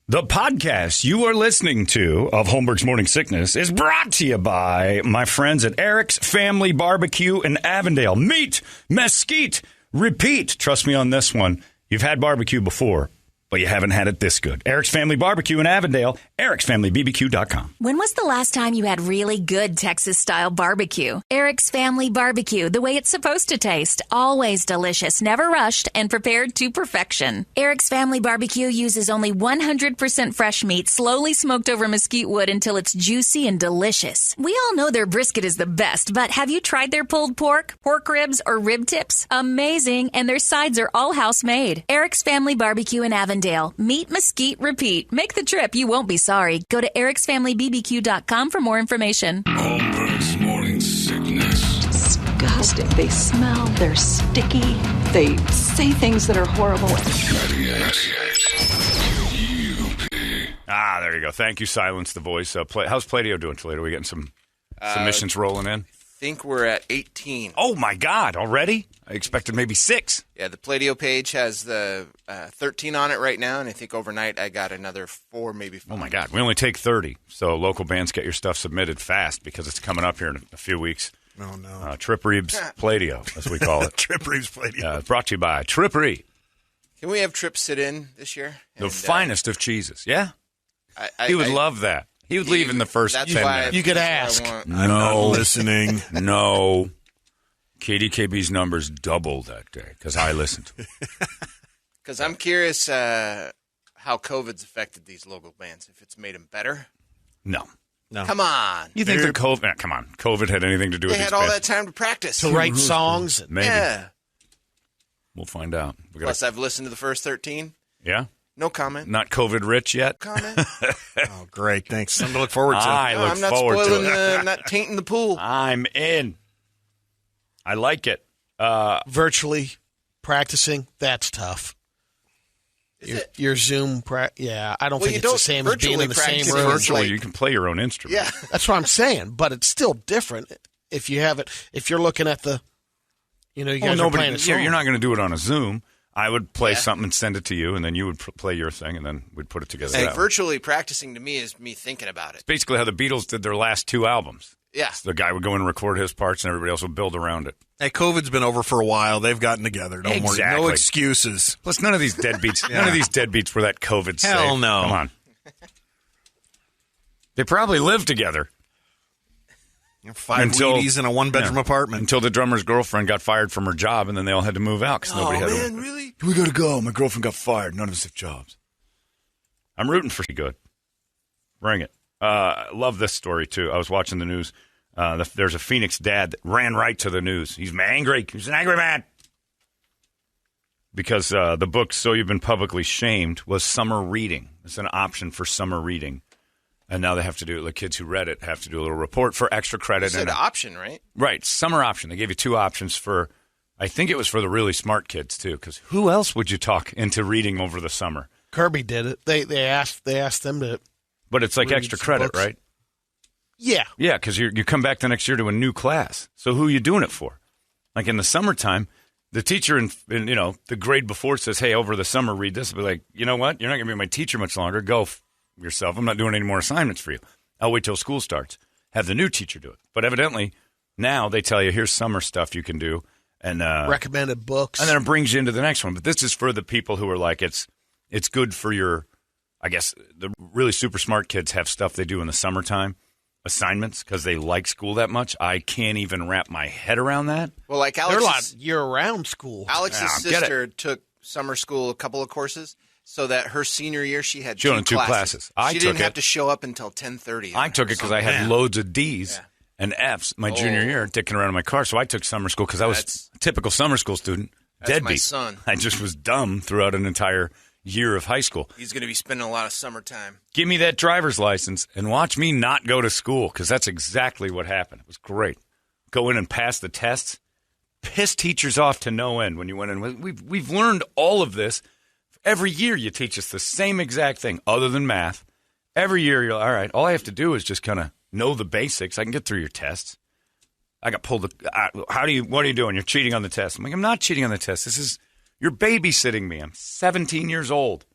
The podcast you are listening to of Holmberg's Morning Sickness is brought to you by my friends at Eric's Family Barbecue in Avondale. Meet, mesquite, repeat. Trust me on this one. You've had barbecue before, but you haven't had it this good. Eric's Family Barbecue in Avondale, ericsfamilybbq.com. When was the last time you had really good Texas-style barbecue? Eric's Family Barbecue, the way it's supposed to taste. Always delicious, never rushed, and prepared to perfection. Eric's Family Barbecue uses only 100% fresh meat, slowly smoked over mesquite wood until it's juicy and delicious. We all know their brisket is the best, but have you tried their pulled pork ribs, or rib tips? Amazing, and their sides are all house-made. Eric's Family Barbecue in Avondale. Meet, mesquite, repeat. Make the trip. You won't be sorry. Go to ericsfamilybbq.com for more information. Holmberg's Morning Sickness. Disgusting. They smell. They're sticky. They say things that are horrible. 98 Ah, there you go. Thank you, Silence the Voice. How's Play-Doh doing, Toledo? Are we getting some submissions rolling in? I think we're at 18. Oh, my God. Already? I expected maybe 6. Yeah, the Play-Doh page has the 13 on it right now, and I think overnight I got another 4, maybe 5. Oh, my God. We only take 30. So local bands, get your stuff submitted fast because it's coming up here in a few weeks. Oh, no. Trip Reeves Play-Doh, as we call it. Trip Reeves Play-Doh. Brought to you by Trip Reeves. Can we have Trip sit in this year? The finest of cheeses. Yeah? I He would love that. He would leave in the first 10 minutes. You could ask. No. I'm not listening. No. KDKB's numbers doubled that day because I listened to it. Because I'm curious how COVID's affected these local bands. If it's made them better. No. Come on. You think COVID? Come on. COVID had anything to do with They these had all bands? that time to practice. To write songs. Maybe. Yeah. We'll find out. Plus, I've listened to the first 13. Yeah? No comment. Not COVID rich yet? Comment. Oh, great. Thanks. Something to look forward to. I look I'm not forward spoiling to it. I'm not tainting the pool. I'm in. I like it. Virtually practicing, that's tough. Your Zoom, I don't think it's the same as being in the same room. Virtually, you can play your own instrument. Yeah. That's what I'm saying, but it's still different if you have it. If you're looking at the, you guys are playing a song. You're not going to do it on a Zoom. I would play something and send it to you, and then you would play your thing, and then we'd put it together. Hey, virtually practicing to me is me thinking about it. It's basically how the Beatles did their last 2 albums. Yeah. So the guy would go in and record his parts, and everybody else would build around it. Hey, COVID's been over for a while. They've gotten together. Don't worry. Exactly. No excuses. Plus, none of these deadbeats. None of these deadbeats were that COVID safe. Hell no. Come on. They probably lived together. 5 ladies in a 1-bedroom apartment. Until the drummer's girlfriend got fired from her job, and then they all had to move out because nobody had. Man, really? We got to go. My girlfriend got fired. None of us have jobs. I'm rooting for you. Good. Bring it. Love this story, too. I was watching the news. There's a Phoenix dad that ran right to the news. He's angry. He's an angry man. Because the book, So You've Been Publicly Shamed, was summer reading. It's an option for summer reading. And now they have to do it. The kids who read it have to do a little report for extra credit. It's an option, right? Right. Summer option. They gave you 2 options for, I think it was for the really smart kids, too. Because who else would you talk into reading over the summer? Kirby did it. They asked them to. But it's like extra credit, books. right? Yeah. Yeah, because you come back the next year to a new class. So who are you doing it for? Like in the summertime, the teacher in the grade before says, hey, over the summer, read this. But like, you know what? You're not going to be my teacher much longer. Go yourself. I'm not doing any more assignments for you. I'll wait till school starts. Have the new teacher do it. But evidently, now they tell you, here's summer stuff you can do. And recommended books. And then it brings you into the next one. But this is for the people who are like, it's good for your, I guess, the really super smart kids have stuff they do in the summertime. Assignments because they like school that much. I can't even wrap my head around that. Well, like They're a lot year-round school. Alex's sister took summer school, a couple of courses, so that her senior year she had two classes. classes. She didn't have to show up until 10:30. I took it because I had loads of D's and F's my junior year, dicking around in my car. So I took summer school because I was a typical summer school student. That's Deadbeat. my son. I just was dumb throughout an entire year of high school. He's going to be spending a lot of summertime. Give me that driver's license and watch me not go to school because that's exactly what happened. It was great. Go in and pass the tests. Piss teachers off to no end when you went in. We've learned all of this. Every year you teach us the same exact thing other than math. Every year you're all right, all I have to do is just kind of know the basics. I can get through your tests. I got pulled. What are you doing? You're cheating on the test. I'm like, I'm not cheating on the test. You're babysitting me. I'm 17 years old.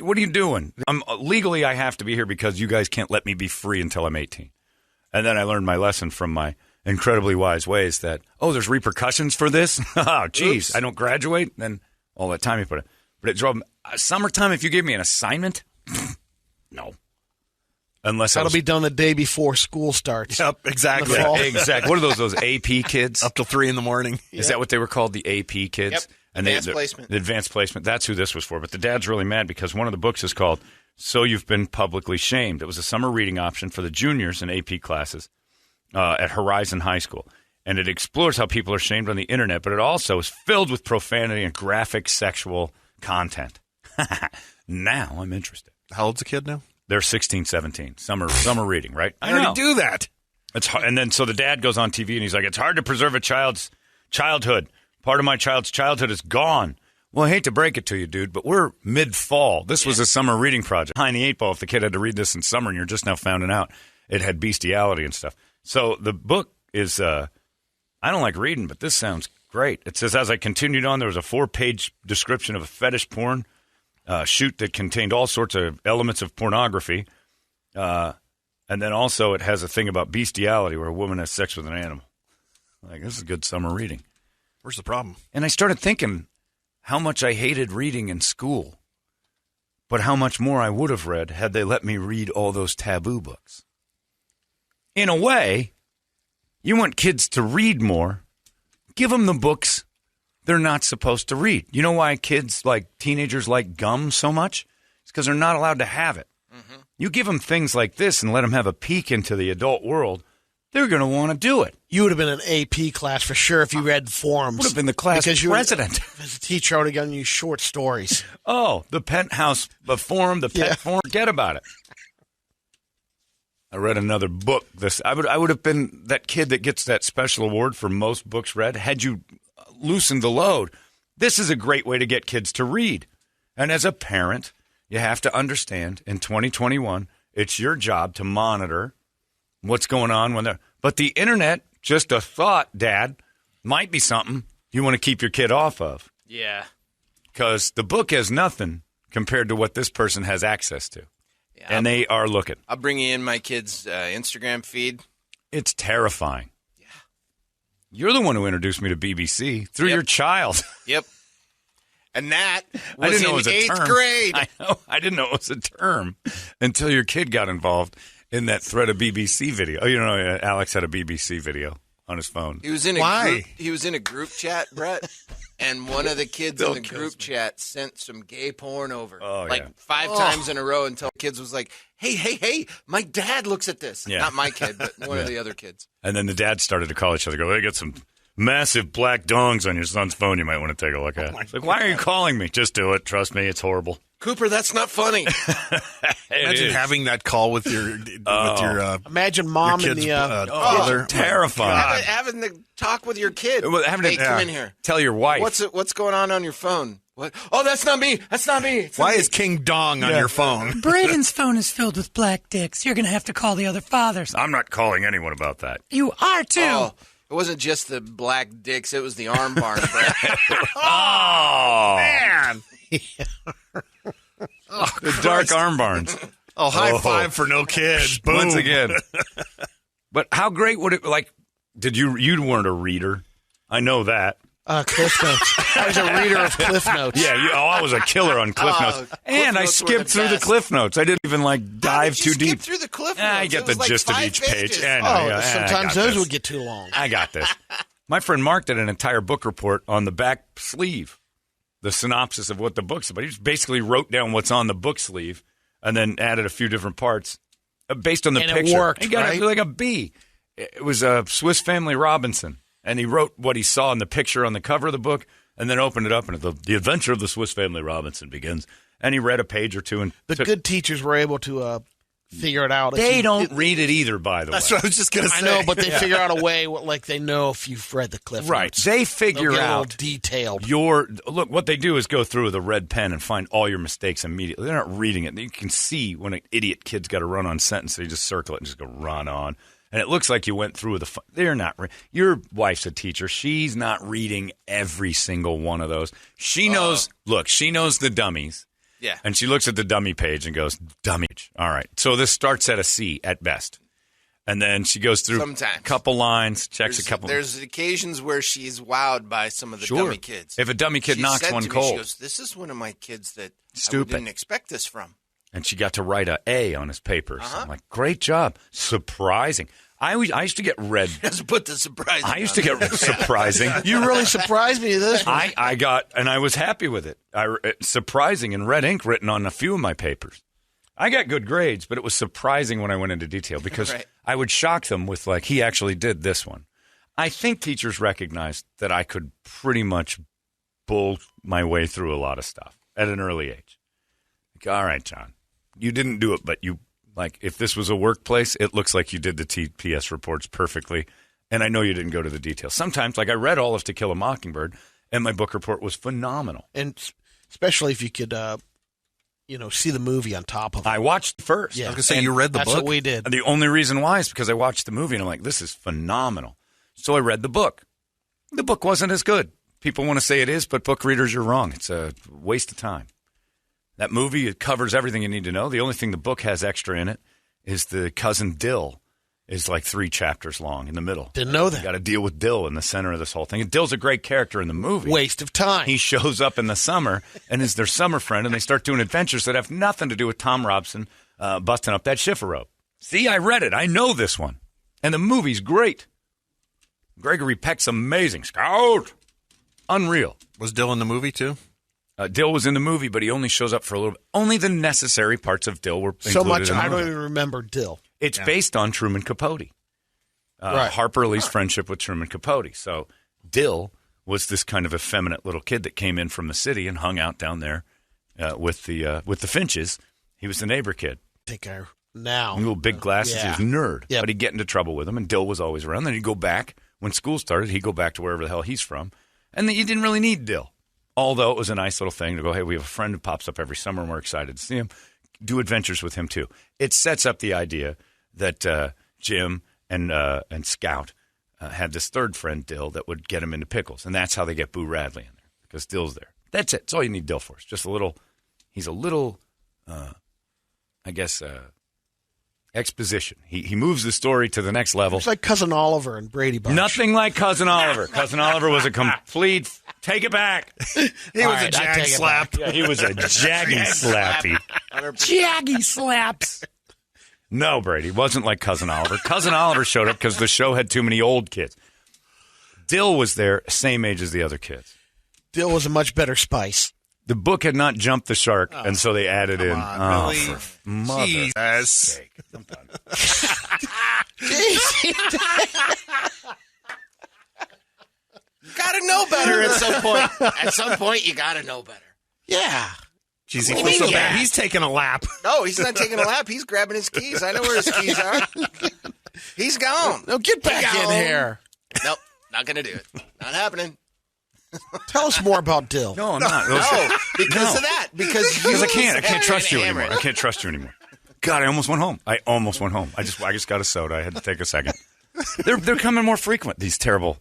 What are you doing? Legally, I have to be here because you guys can't let me be free until I'm 18. And then I learned my lesson from my incredibly wise ways that, there's repercussions for this? Oh, geez, I don't graduate? Then all that time you put in. But it drove me. Summertime, if you gave me an assignment, no. Unless that'll be done the day before school starts. Yep, exactly. Yeah, exactly. What are those AP kids? Up till 3 a.m. Is that what they were called, the AP kids? Yep. And advanced placement. The advanced placement. That's who this was for. But the dad's really mad because one of the books is called So You've Been Publicly Shamed. It was a summer reading option for the juniors in AP classes at Horizon High School. And it explores how people are shamed on the internet, but it also is filled with profanity and graphic sexual content. Now I'm interested. How old's the kid now? They're 16, 17. Summer reading, right? I already do that. It's hard. And then so the dad goes on TV and he's like, it's hard to preserve a child's childhood. Part of my child's childhood is gone. Well, I hate to break it to you, dude, but we're mid-fall. This was a summer reading project. Behind the 8 ball, if the kid had to read this in summer and you're just now finding out, it had bestiality and stuff. So the book is, I don't like reading, but this sounds great. It says, as I continued on, there was a 4-page description of a fetish porn shoot that contained all sorts of elements of pornography. And then also it has a thing about bestiality where a woman has sex with an animal. Like, this is good summer reading. Where's the problem? And I started thinking how much I hated reading in school, but how much more I would have read had they let me read all those taboo books. In a way, you want kids to read more, give them the books they're not supposed to read. You know why teenagers like gum so much? It's because they're not allowed to have it. Mm-hmm. You give them things like this and let them have a peek into the adult world, they're going to want to do it. You would have been an AP class for sure if you read forums. Would have been the class president. As a teacher, I would have given you short stories. Oh, the penthouse, the forum, the pet forum. Forget about it. I read another book. I would have been that kid that gets that special award for most books read had you loosened the load. This is a great way to get kids to read. And as a parent, you have to understand in 2021, it's your job to monitor what's going on when they're. But the internet, just a thought, Dad, might be something you want to keep your kid off of. Yeah. Because the book has nothing compared to what this person has access to. Yeah, and they are looking. I'll bring you in my kid's Instagram feed. It's terrifying. Yeah. You're the one who introduced me to BBC through your child. Yep. And that was in 8th grade. I know. I didn't know it was a term until your kid got involved in that thread of BBC video. Oh, you know, Alex had a BBC video on his phone. He was in a group chat, Brett, and one of the kids in the group chat sent some gay porn over. Oh, like 5 times in a row until kids was like, hey, my dad looks at this. Yeah. Not my kid, but one of the other kids. And then the dad started to call each other, go, they got some massive black dongs on your son's phone you might want to take a look at. It's like, why are you calling me? Just do it. Trust me, it's horrible. Cooper, that's not funny. Imagine having that call with your imagine mom your and kid's, the brother. Terrifying. Having the talk with your kid. Come in here. Tell your wife. What's going on your phone? What? Oh, that's not me. That's not me. Why is King Dong on your phone? Braden's phone is filled with black dicks. You're going to have to call the other fathers. I'm not calling anyone about that. You are, too. Oh, it wasn't just the black dicks. It was the arm bar. Oh, man. The dark arm barns. Oh, high five for no kids. Boom. Once again. But how great would it, you weren't a reader. I know that. Cliff Notes. I was a reader of Cliff Notes. Yeah, I was a killer on Cliff Notes. And I skipped through the Cliff Notes. I didn't even dive too deep. Skip through the Cliff Notes? I get the gist of each page. Sometimes those would get too long. I got this. My friend Mark did an entire book report on the back sleeve, the synopsis of what the book's about. He just basically wrote down what's on the book sleeve and then added a few different parts based on the picture. It worked, he got it like a B. It was a Swiss Family Robinson. And he wrote what he saw in the picture on the cover of the book and then opened it up, and the adventure of the Swiss Family Robinson begins. And he read a page or two. And the good teachers were able to figure it out. They don't read it either, by the way. That's what I was just going to say. I know, but they figure out a way, they know if you've read the Cliff Notes. Right. They figure out detailed. Look, what they do is go through with a red pen and find all your mistakes immediately. They're not reading it. You can see when an idiot kid's got a run-on sentence, they just circle it and just go run on. And it looks like you went through they're not. Your wife's a teacher. She's not reading every single one of those. She knows. Look, she knows the dummies. Yeah. And she looks at the dummy page and goes, dummy. All right. So this starts at a C at best. And then she goes through a couple lines, checks a couple. There's occasions where she's wowed by some of the dummy kids. If a dummy kid knocks one cold. She goes, this is one of my kids that Stupid. I didn't expect this from. And she got to write a A on his papers. I'm like, great job. Surprising. I used to get red. Just put the surprising. I used to get surprising. You really surprised me this one. I got, and I was happy with it. Surprising in red ink written on a few of my papers. I got good grades, but it was surprising when I went into detail because I would shock them with like, he actually did this one. I think teachers recognized that I could pretty much bull my way through a lot of stuff at an early age. Like, all right, John, you didn't do it, but you, like, if this was a workplace, it looks like you did the TPS reports perfectly, and I know you didn't go to the details. Sometimes, like, I read all of To Kill a Mockingbird, and my book report was phenomenal. And especially if you could, see the movie on top of it. I watched first. Yeah. I was going to say, you read the book? That's what we did. And the only reason why is because I watched the movie, and I'm like, this is phenomenal. So I read the book. The book wasn't as good. People want to say it is, but book readers, you're wrong. It's a waste of time. That movie, it covers everything you need to know. The only thing the book has extra in it is the cousin Dill is like 3 chapters long in the middle. Didn't know that. You got to deal with Dill in the center of this whole thing. And Dill's a great character in the movie. Waste of time. He shows up in the summer and is their summer friend, and they start doing adventures that have nothing to do with Tom Robson busting up that shiffer rope. See, I read it. I know this one. And the movie's great. Gregory Peck's amazing. Scout! Unreal. Was Dill in the movie, too? Dill was in the movie, but he only shows up for a little bit. Only the necessary parts of Dill were included so much in the I movie. don't even remember Dill. It's based on Truman Capote. Right. Harper Lee's friendship with Truman Capote. So Dill was this kind of effeminate little kid that came in from the city and hung out down there with the Finches. He was the neighbor kid. I think now. Little big glasses. Yeah. He was a nerd. Yep. But he'd get into trouble with him, and Dill was always around. Then he'd go back. When school started, he'd go back to wherever the hell he's from. And then you didn't really need Dill. Although it was a nice little thing to go, hey, we have a friend who pops up every summer, and we're excited to see him. Do adventures with him, too. It sets up the idea that Jim and Scout had this third friend, Dill, that would get him into pickles. And that's how they get Boo Radley in there, because Dill's there. That's it. That's all you need Dill for. It's just he's a little, exposition. He moves the story to the next level. It's like Cousin Oliver and Brady Bunch. Nothing like Cousin Oliver. Cousin Oliver was a complete... Take it back. He was a jag slap. Yeah, he was a jaggy slappy. Jaggy slaps. No, Brady, it wasn't like Cousin Oliver. Cousin Oliver showed up because the show had too many old kids. Dill was there, same age as the other kids. Dill was a much better spice. The book had not jumped the shark, and so they added in. On, Billy. For mother's sake. I'm done. You got to know better at some point. At some point, you got to know better. Yeah. Jeez, he feels so bad. He's taking a lap. No, he's not taking a lap. He's grabbing his keys. I know where his keys are. He's gone. No, get back in here. Nope, not going to do it. Not happening. Tell us more about Dill. No, I'm not. No, because of that. Because I can't trust you anymore. I can't trust you anymore. God, I almost went home. I just got a soda. I had to take a second. They're coming more frequent, these terrible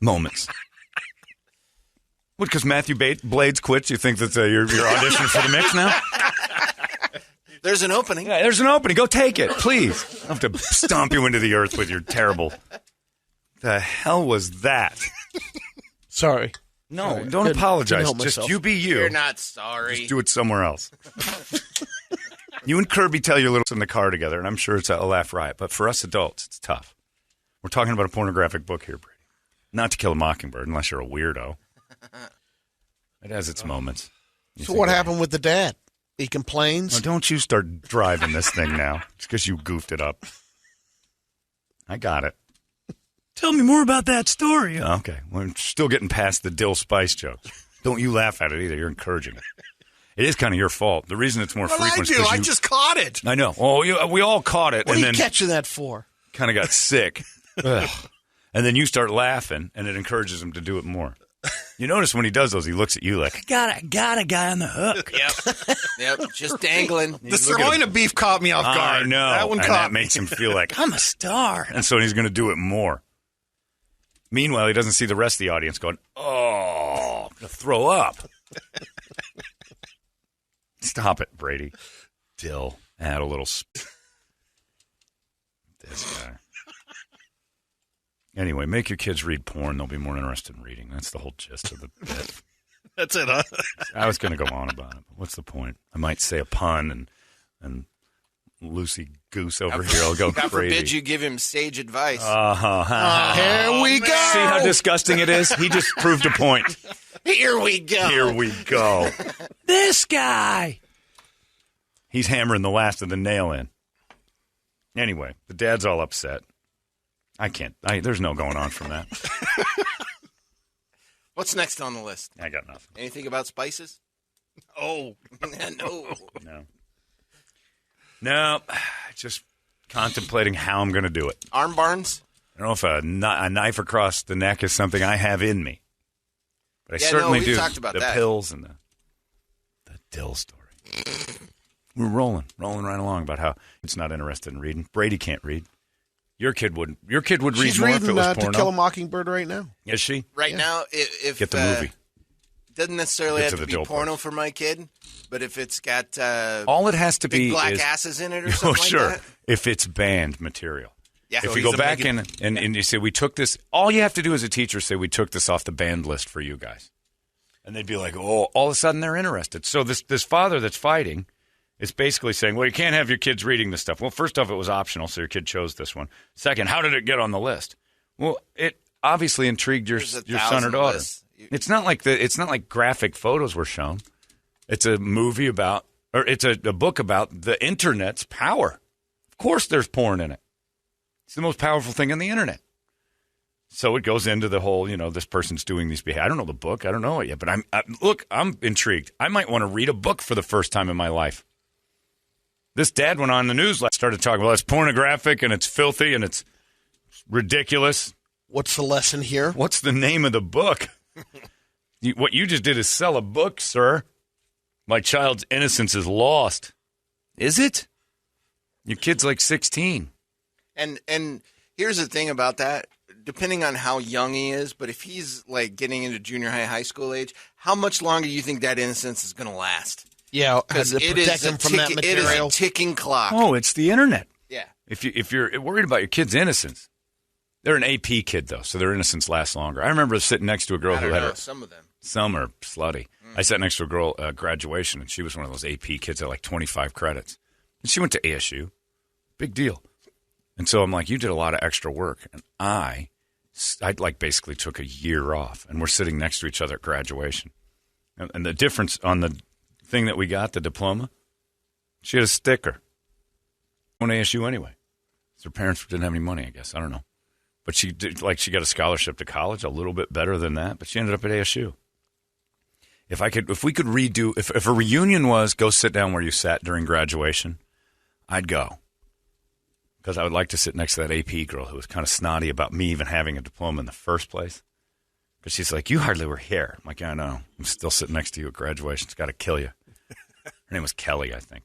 moments. What, because Matthew Blades quits, you think that you're auditioning for the mix now? There's an opening. Yeah, there's an opening. Go take it, please. I have to stomp you into the earth with your terrible... The hell was that? Sorry. No, Sorry. don't Couldn't apologize. help Just myself. you be you. You're not sorry. Just do it somewhere else. You and Kirby tell your little in the car together, and I'm sure it's a laugh riot. But for us adults, it's tough. We're talking about a pornographic book here, Brady. Not To Kill a Mockingbird, unless you're a weirdo. It has its moments. So what happened with the dad? He complains? Well, don't you start driving this thing now. It's because you goofed it up. I got it. Tell me more about that story. Okay. We're still getting past the Dill Spice jokes. Don't you laugh at it either. You're encouraging it. It is kind of your fault. The reason it's more frequent is I just caught it. I know. Oh, we all caught it. What and are you then catching that for? kind of got sick. Ugh. And then you start laughing, and it encourages him to do it more. You notice when he does those, he looks at you like, I got a guy on the hook. Yep, just dangling. The sirloin of beef caught me off guard. I know. That one and caught that me. makes him feel like, I'm a star. and so he's going to do it more. Meanwhile, he doesn't see the rest of the audience going, oh, I'm going to throw up. Stop it, Brady. Dill. Add a little... This guy. Anyway, make your kids read porn. They'll be more interested in reading. That's the whole gist of the bit. That's it, huh? I was going to go on about it, but what's the point? I might say a pun and Lucy Goose over here. I'll go God crazy. forbid you give him sage advice. Here we go. See how disgusting it is? He just proved a point. Here we go. Here we go. This guy. He's hammering the last of the nail in. Anyway, the dad's all upset. I can't. There's no going on from that. What's next on the list? I got nothing. Anything about spices? Oh. No. Just contemplating how I'm going to do it. Arm barns? I don't know if a knife across the neck is something I have in me. But I certainly do. Talked about the that. Pills and the Dill story. We're rolling right along about how it's not interested in reading. Brady can't read. Your kid wouldn't. Your kid would read She's more reading if it was porno. To Kill a Mockingbird right now. Is she? Right now, if get the movie. Doesn't necessarily Get have to to the be Dill porno part. for my kid, but if it's got all it has to big be black is, asses in it or something sure. like that. If it's banned material. Yeah. If you go back and you say, we took this, all you have to do as a teacher say, we took this off the banned list for you guys. And they'd be like, oh, all of a sudden they're interested. So this father that's fighting is basically saying, well, you can't have your kids reading this stuff. Well, first off, it was optional, so your kid chose this one. Second, how did it get on the list? Well, it obviously intrigued your son or daughter. It's not like graphic photos were shown. It's a movie about, or it's a book about the internet's power. Of course there's porn in it. It's the most powerful thing on the internet. So it goes into the whole, this person's doing these behaviors. I don't know the book. I don't know it yet. But I'm intrigued. I might want to read a book for the first time in my life. This dad went on the news, started talking, well, it's pornographic and it's filthy and it's ridiculous. What's the lesson here? What's the name of the book? What you just did is sell a book, sir. My child's innocence is lost. Is it? Your kid's like 16. And here's the thing about that. Depending on how young he is, but if he's like getting into junior high school age, how much longer do you think that innocence is going to last? Yeah, because it protect him from that material. It is a ticking clock. Oh, it's the internet. Yeah. If you're worried about your kid's innocence, they're an AP kid though, so their innocence lasts longer. I remember sitting next to a girl who had some of them. Some are slutty. I sat next to a girl at graduation, and she was one of those AP kids that had like 25 credits. And she went to ASU. Big deal. And so I'm like, you did a lot of extra work, and I like basically took a year off, and we're sitting next to each other at graduation. And the difference on the thing that we got, the diploma, she had a sticker. Went to ASU anyway. Her parents didn't have any money, I guess. I don't know. But she did, she got a scholarship to college, a little bit better than that, but she ended up at ASU. If we could redo, if a reunion was go sit down where you sat during graduation, I'd go. Because I would like to sit next to that AP girl who was kind of snotty about me even having a diploma in the first place. Because she's like, you hardly were here. I'm like, yeah, I know. I'm still sitting next to you at graduation. It's got to kill you. Her name was Kelly, I think.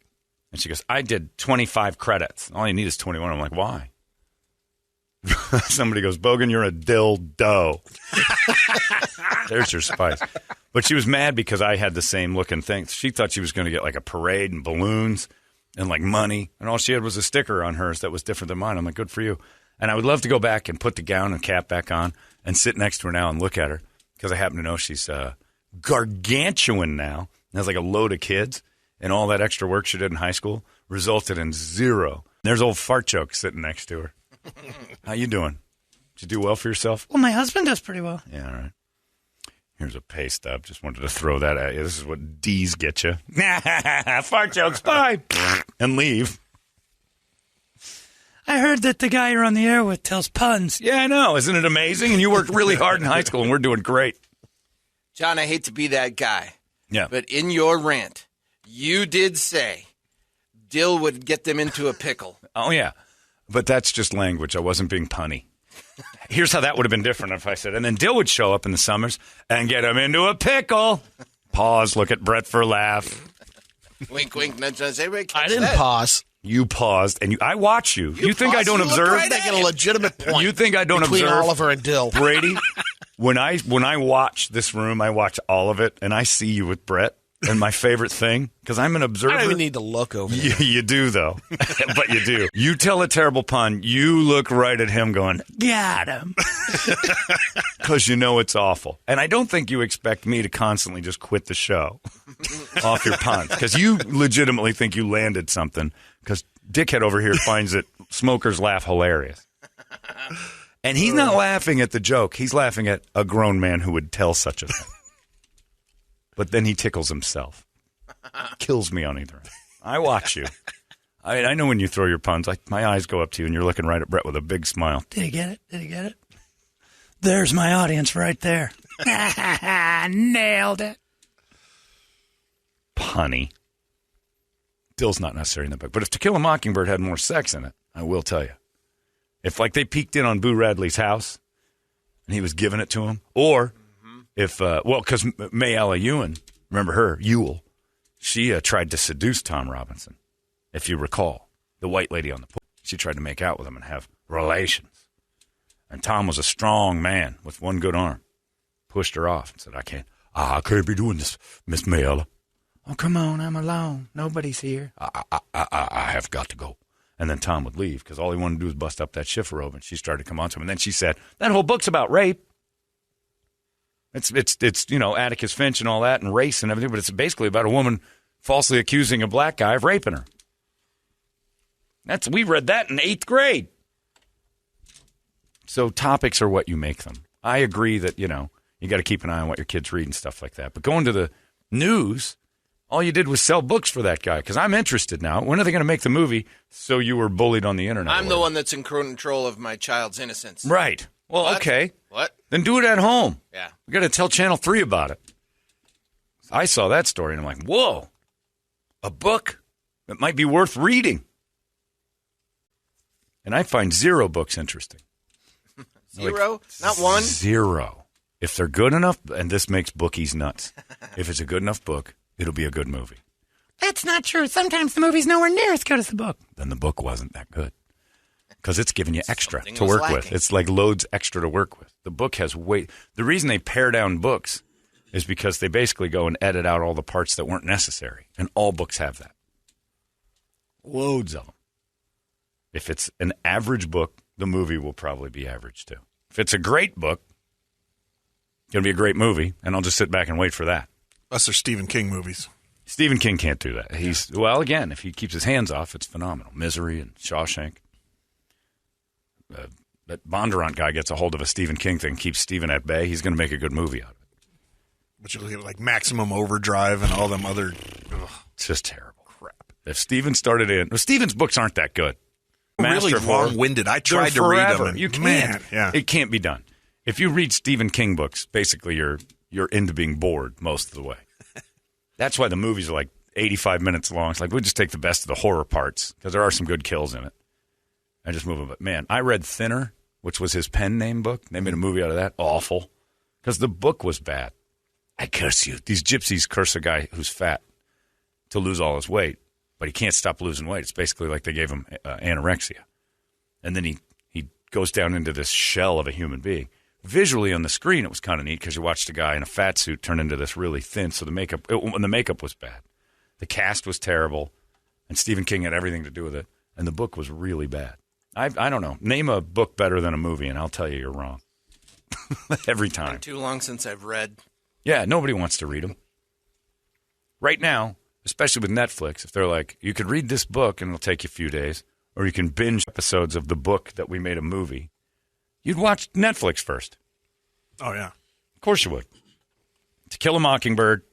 And she goes, I did 25 credits. All you need is 21. I'm like, why? Somebody goes, Bogan, you're a dildo. There's your spice. But she was mad because I had the same looking thing. She thought she was going to get like a parade and balloons and like money. And all she had was a sticker on hers that was different than mine. I'm like, good for you. And I would love to go back and put the gown and cap back on and sit next to her now and look at her because I happen to know she's gargantuan now. Has like a load of kids. And all that extra work she did in high school resulted in zero. There's old fart joke sitting next to her. How you doing? Did you do well for yourself? Well, my husband does pretty well. Yeah, all right. Here's a pay stub. Just wanted to throw that at you. This is what D's get you. Fart jokes, bye. And leave. I heard that the guy you're on the air with tells puns. Yeah, I know. Isn't it amazing? And you worked really hard in high school, and we're doing great. John, I hate to be that guy. Yeah. But in your rant, you did say Dill would get them into a pickle. Oh, yeah. But that's just language. I wasn't being punny. Here's how that would have been different if I said, and then Dill would show up in the summers and get him into a pickle. Pause, look at Brett for a laugh. Wink, wink, nudge, nudge. Everybody I catch didn't that? pause. You paused, and I watch you. You think I don't observe? Right, I get a legitimate point. You think I don't between observe? Oliver and Dill. Brady, when I watch this room, I watch all of it, and I see you with Brett. And my favorite thing, because I'm an observer. I don't even need to look over there. You do, though. But you do. You tell a terrible pun, you look right at him going, got him. Because you know it's awful. And I don't think you expect me to constantly just quit the show off your puns. Because you legitimately think you landed something. Because Dickhead over here finds that smokers laugh hilarious. And he's not laughing at the joke. He's laughing at a grown man who would tell such a thing. But then he tickles himself. Kills me on either end. I watch you. I know when you throw your puns, my eyes go up to you and you're looking right at Brett with a big smile. Did he get it? Did he get it? There's my audience right there. Nailed it. Punny. Dill's not necessary in the book. But if To Kill a Mockingbird had more sex in it, I will tell you. If, they peeked in on Boo Radley's house and he was giving it to him, or... If, because Mayella Ewan, remember her, Ewell, she tried to seduce Tom Robinson, if you recall. The white lady on the pool. She tried to make out with him and have relations. And Tom was a strong man with one good arm. Pushed her off and said, I can't be doing this, Miss Mayella. Oh, come on, I'm alone. Nobody's here. I have got to go. And then Tom would leave because all he wanted to do was bust up that chifforobe, and she started to come on to him. And then she said, that whole book's about rape. It's Atticus Finch and all that and race and everything, but it's basically about a woman falsely accusing a black guy of raping her. We read that in 8th grade. So topics are what you make them. I agree that, you got to keep an eye on what your kids read and stuff like that. But going to the news, all you did was sell books for that guy because I'm interested now. When are they going to make the movie so you were bullied on the internet? I'm the one that's in control of my child's innocence. Right. Well, what? Okay. What? Then do it at home. Yeah. We got to tell Channel 3 about it. I saw that story, and I'm like, whoa, a book that might be worth reading. And I find 0 books interesting. 0? Not one? 0. If they're good enough, and this makes bookies nuts, if it's a good enough book, it'll be a good movie. That's not true. Sometimes the movie's nowhere near as good as the book. Then the book wasn't that good. Because it's giving you extra to work with. It's like loads extra to work with. The book has weight. The reason they pare down books is because they basically go and edit out all the parts that weren't necessary. And all books have that. Loads of them. If it's an average book, the movie will probably be average too. If it's a great book, it's going to be a great movie, and I'll just sit back and wait for that. Unless they're Stephen King movies. Stephen King can't do that. Again, if he keeps his hands off, it's phenomenal. Misery and Shawshank. That Bondurant guy gets a hold of a Stephen King thing, keeps Stephen at bay, he's going to make a good movie out of it. But you look at like Maximum Overdrive and all them other... It's just terrible. Crap. If Steven started in... Well, Steven's books aren't that good. Really long-winded. I tried to read them. You can't. Man, yeah. It can't be done. If you read Stephen King books, basically you're into being bored most of the way. That's why the movies are like 85 minutes long. It's like we just take the best of the horror parts because there are some good kills in it. I just move them. But, man, I read Thinner, which was his pen name book. They made a movie out of that. Awful. Because the book was bad. I curse you. These gypsies curse a guy who's fat to lose all his weight, but he can't stop losing weight. It's basically like they gave him anorexia. And then he goes down into this shell of a human being. Visually on the screen, it was kind of neat because you watched a guy in a fat suit turn into this really thin, so the makeup was bad. The cast was terrible, and Stephen King had everything to do with it, and the book was really bad. I don't know. Name a book better than a movie, and I'll tell you you're wrong. Every time. Been too long since I've read. Yeah, nobody wants to read them. Right now, especially with Netflix, if they're like, you could read this book and it'll take you a few days, or you can binge episodes of the book that we made a movie, you'd watch Netflix first. Oh, yeah. Of course you would. To Kill a Mockingbird,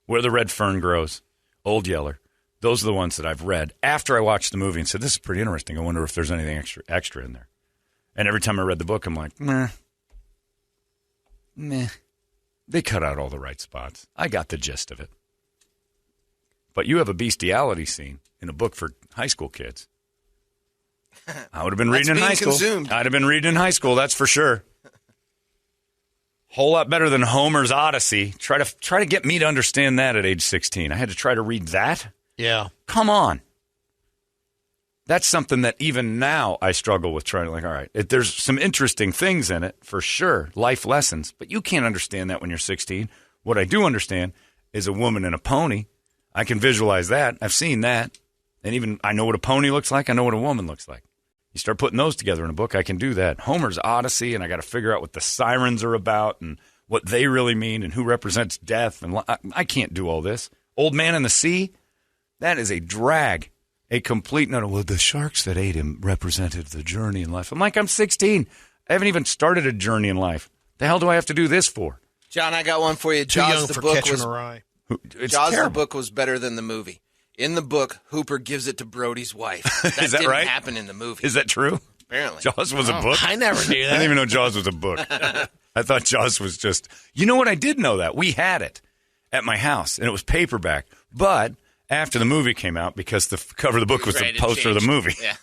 Where the Red Fern Grows, Old Yeller. Those are the ones that I've read after I watched the movie and said, this is pretty interesting. I wonder if there's anything extra in there. And every time I read the book, I'm like, meh. They cut out all the right spots. I got the gist of it. But you have a bestiality scene in a book for high school kids. I would have been reading in high school. Consumed. I'd have been reading in high school, that's for sure. Whole lot better than Homer's Odyssey. Try to get me to understand that at age 16. I had to try to read that? Yeah. Come on. That's something that even now I struggle with trying to, all right, there's some interesting things in it, for sure, life lessons, but you can't understand that when you're 16. What I do understand is a woman in a pony. I can visualize that. I've seen that. And even I know what a pony looks like. I know what a woman looks like. You start putting those together in a book, I can do that. Homer's Odyssey, and I got to figure out what the sirens are about and what they really mean and who represents death. And I can't do all this. Old Man in the Sea, that is a drag. A complete no. Well, the sharks that ate him represented the journey in life. I'm like, I'm 16. I haven't even started a journey in life. The hell do I have to do this for? John, I got one for you. Too young for catching a rye. Jaws, the book, was better than the movie. In the book, Hooper gives it to Brody's wife. Is that didn't right? happen in the movie. Is that true? Apparently. Jaws was a book? I never knew that. I didn't even know Jaws was a book. I thought Jaws was just... You know what? I did know that. We had it at my house, and it was paperback. But after the movie came out, because the cover of the book was the poster of the movie. Yeah.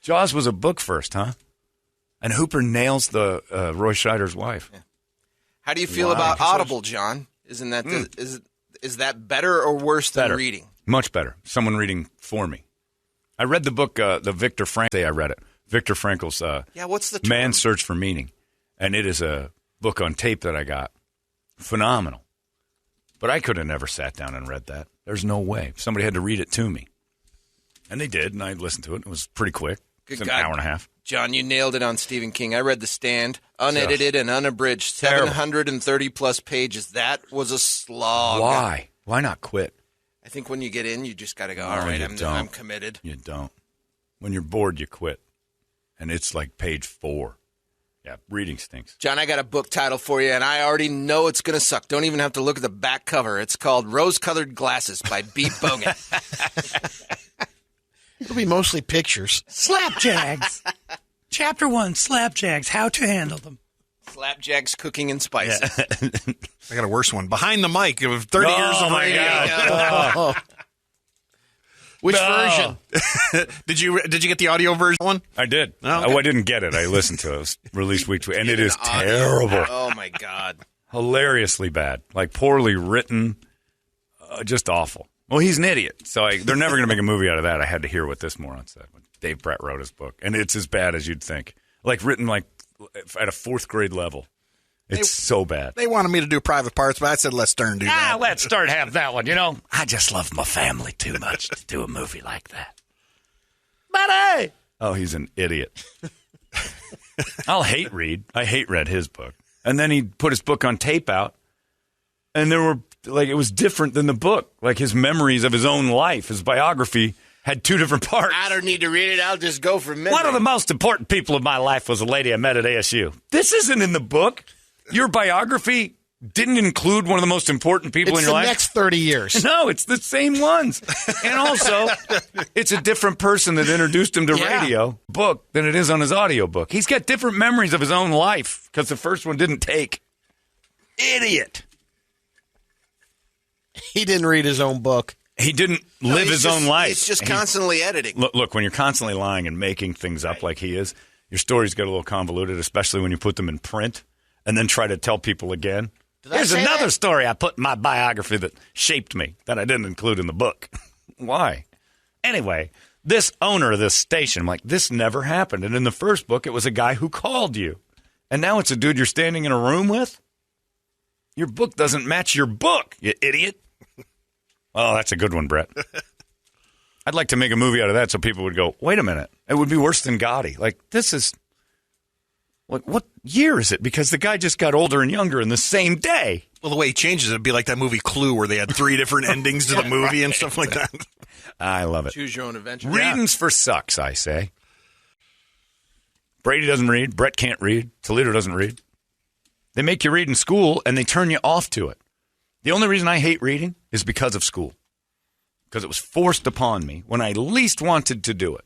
Jaws was a book first, huh? And Hooper nails the Roy Scheider's wife. Yeah. How do you feel about Audible, John? Isn't that is that better or worse than reading? Much better. Someone reading for me. I read the book, the Viktor Frankl. I read it. Viktor Frankl's what's the term? Man's Search for Meaning. And it is a book on tape that I got. Phenomenal. But I could have never sat down and read that. There's no way. Somebody had to read it to me. And they did, and I listened to it. It was pretty quick. It's an hour and a half. John, you nailed it on Stephen King. I read The Stand, unedited and unabridged, 730-plus pages. That was a slog. Why? Why not quit? I think when you get in, you just got to go, all right, I'm committed. You don't. When you're bored, you quit. And it's like page 4. Yeah, reading stinks. John, I got a book title for you, and I already know it's going to suck. Don't even have to look at the back cover. It's called Rose-Colored Glasses by B. Bogan. It'll be mostly pictures. Slapjags. Chapter 1, Slapjags, how to handle them. Slapjags, cooking and spicing. Yeah. I got a worse one. Behind the mic of 30 years on my God. Which version? Did you get the audio version one? I did. Oh, okay. I didn't get it. I listened to it. It was released week to week, and it is terrible. Oh, my God. Hilariously bad. Like poorly written. Just awful. Well, he's an idiot, so they're never going to make a movie out of that. I had to hear what this moron said when Dave Pratt wrote his book, and it's as bad as you'd think. Like written like at a 4th grade level. It's so bad. They wanted me to do Private Parts, but I said let Stern do that. Let Stern have that one, I just love my family too much to do a movie like that. Buddy! Oh, he's an idiot. I'll hate read. I hate read his book. And then he put his book on tape out, and there were, it was different than the book. Like his memories of his own life, his biography had 2 different parts. I don't need to read it. I'll just go from memory. One of the most important people of my life was a lady I met at ASU. This isn't in the book. Your biography didn't include one of the most important people in your life? It's the next 30 years. No, it's the same ones. And also, it's a different person that introduced him to radio book than it is on his audio book. He's got different memories of his own life because the first one didn't take. Idiot. He didn't read his own book. He didn't live his own life. He's just constantly editing. Look, when you're constantly lying and making things up like he is, your stories get a little convoluted, especially when you put them in print and then try to tell people again. Here's another story I put in my biography that shaped me that I didn't include in the book. Why? Anyway, this owner of this station, I'm like, this never happened. And in the first book, it was a guy who called you. And now it's a dude you're standing in a room with? Your book doesn't match your book, you idiot. Oh, that's a good one, Brett. I'd like to make a movie out of that so people would go, wait a minute. It would be worse than Gotti. Like, this is... What year is it? Because the guy just got older and younger in the same day. Well, the way he changes it would be like that movie Clue where they had 3 different endings to the movie and stuff like that. I love it. Choose your own adventure. Reading's for sucks, I say. Brady doesn't read. Brett can't read. Toledo doesn't read. They make you read in school, and they turn you off to it. The only reason I hate reading is because of school. Because it was forced upon me when I least wanted to do it.